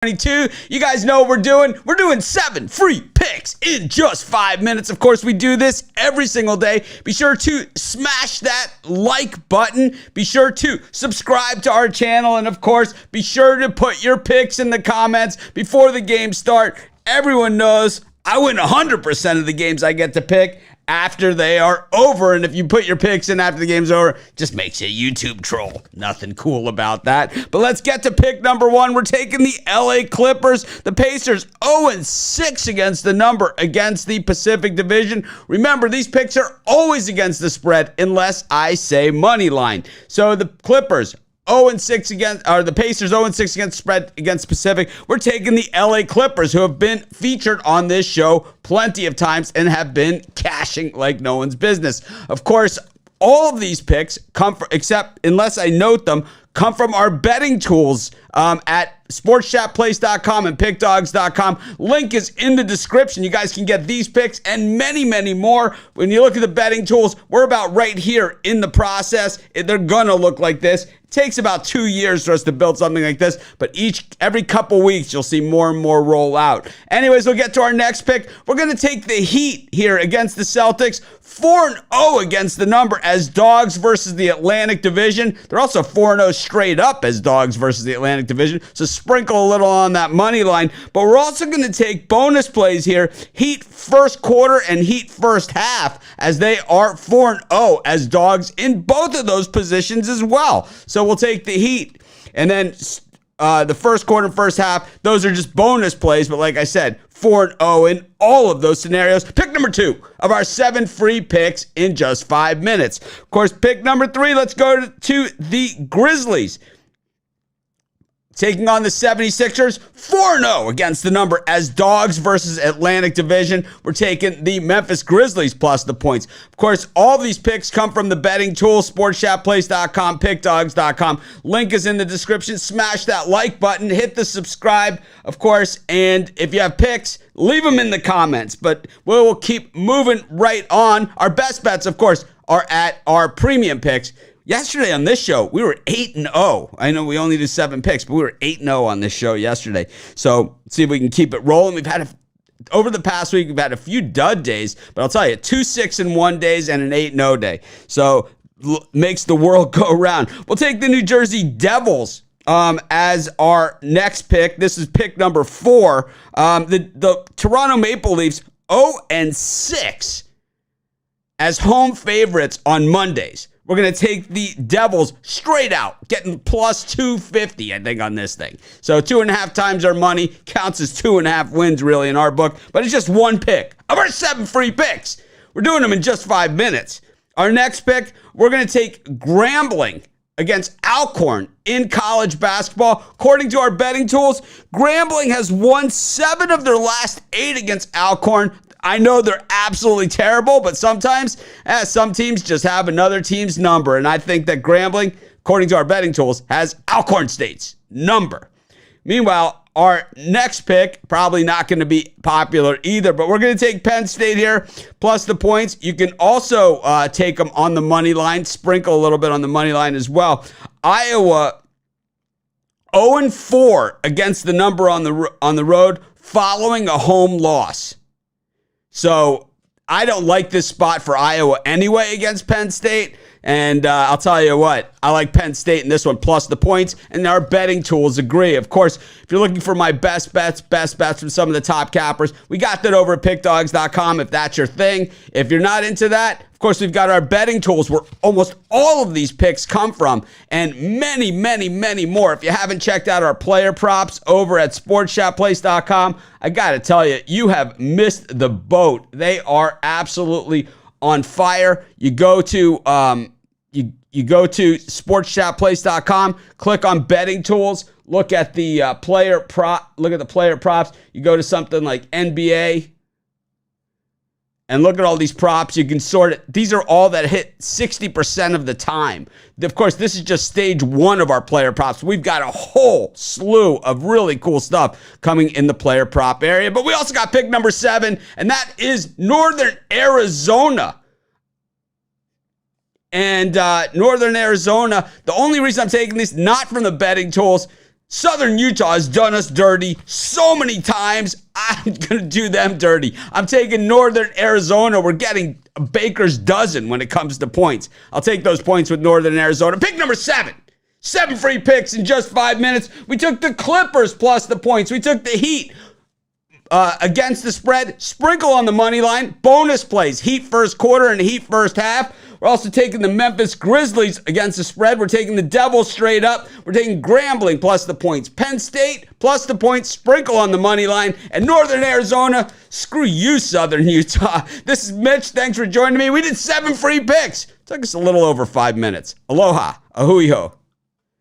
22. You guys know what we're doing. We're doing 7 free picks in just 5 minutes. Of course, we do this every single day. Be sure to smash that like button. Be sure to subscribe to our channel. And of course, be sure to put your picks in the comments before the games start. Everyone knows I win 100% of the games I get to pick after they are over. And if you put your picks in after the game's over, just makes you a YouTube troll. Nothing cool about that. But let's get to pick number 1. We're taking the LA Clippers. The Pacers 0-6 against the number against the Pacific Division. Remember, these picks are always against the spread unless I say money line. So the Clippers 0-6 against, or the Pacers 0-6 against spread against Pacific. We're taking the LA Clippers, who have been featured on this show plenty of times and have been cashing like no one's business. Of course, all of these picks come from, except unless I note them, come from our betting tools at sportschatplace.com and PickDawgz.com. Link is in the description. You guys can get these picks and many, many more. When you look at the betting tools, we're about right here in the process. They're going to look like this. It takes about 2 years for us to build something like this, but every couple weeks, you'll see more and more roll out. Anyways, we'll get to our next pick. We're going to take the Heat here against the Celtics. 4-0 against the number as dogs versus the Atlantic Division. They're also 4-0 straight up as dogs versus the Atlantic Division. So sprinkle a little on that money line. But we're also going to take bonus plays here. Heat first quarter and Heat first half, as they are 4-0 as dogs in both of those positions as well. So we'll take the Heat. And then the first quarter and first half, those are just bonus plays. But like I said, 4-0 in all of those scenarios. Pick number 2 of our 7 free picks in just 5 minutes. Of course, pick number 3, let's go to the Grizzlies. Taking on the 76ers, 4-0 against the number as dogs versus Atlantic Division. We're taking the Memphis Grizzlies plus the points. Of course, all these picks come from the betting tool, sportschatplace.com, PickDawgz.com. Link is in the description. Smash that like button, hit the subscribe, of course, and if you have picks, leave them in the comments. But we will keep moving right on. Our best bets, of course, are at our premium picks. Yesterday on this show, we were 8-0. I know we only did 7 picks, but we were 8-0 on this show yesterday. So let's see if we can keep it rolling. We've had over the past week, we've had a few dud days, but I'll tell you, 2 6-1 days and an 8-0 day. So makes the world go around. We'll take the New Jersey Devils as our next pick. This is pick number 4. The Toronto Maple Leafs 0-6 as home favorites on Mondays. We're going to take the Devils straight out, getting plus 250, I think, on this thing. So 2.5 times our money counts as 2.5 wins, really, in our book. But it's just one pick of our 7 free picks. We're doing them in just 5 minutes. Our next pick, we're going to take Grambling against Alcorn in college basketball. According to our betting tools, Grambling has won 7 of their last 8 against Alcorn. I know they're absolutely terrible, but sometimes some teams just have another team's number. And I think that Grambling, according to our betting tools, has Alcorn State's number. Meanwhile, our next pick, probably not going to be popular either, but we're going to take Penn State here, plus the points. You can also take them on the money line, sprinkle a little bit on the money line as well. Iowa 0-4 against the number on the road following a home loss. So I don't like this spot for Iowa anyway against Penn State. And I'll tell you what, I like Penn State in this one, plus the points, and our betting tools agree. Of course, if you're looking for my best bets from some of the top cappers, we got that over at PickDawgz.com if that's your thing. If you're not into that, of course, we've got our betting tools where almost all of these picks come from, and many, many, many more. If you haven't checked out our player props over at sportschatplace.com, I got to tell you, you have missed the boat. They are absolutely on fire. You go to you go to sportschatplace.com, click on betting tools, look at the player props. You go to something like NBA and look at all these props. You can sort it. These are all that hit 60% of the time. Of course, this is just stage 1 of our player props. We've got a whole slew of really cool stuff coming in the player prop area. But we also got pick number 7, and that is Northern Arizona. And Northern Arizona, the only reason I'm taking this, not from the betting tools, Southern Utah has done us dirty so many times. I'm going to do them dirty. I'm taking Northern Arizona. We're getting a baker's dozen when it comes to points. I'll take those points with Northern Arizona. Pick number 7. 7 free picks in just 5 minutes. We took the Clippers plus the points. We took the Heat against the spread. Sprinkle on the money line. Bonus plays. Heat first quarter and Heat first half. We're also taking the Memphis Grizzlies against the spread. We're taking the Devils straight up. We're taking Grambling plus the points. Penn State plus the points. Sprinkle on the money line. And Northern Arizona, screw you, Southern Utah. This is Mitch. Thanks for joining me. We did 7 free picks. Took us a little over 5 minutes. Aloha. Ahui ho.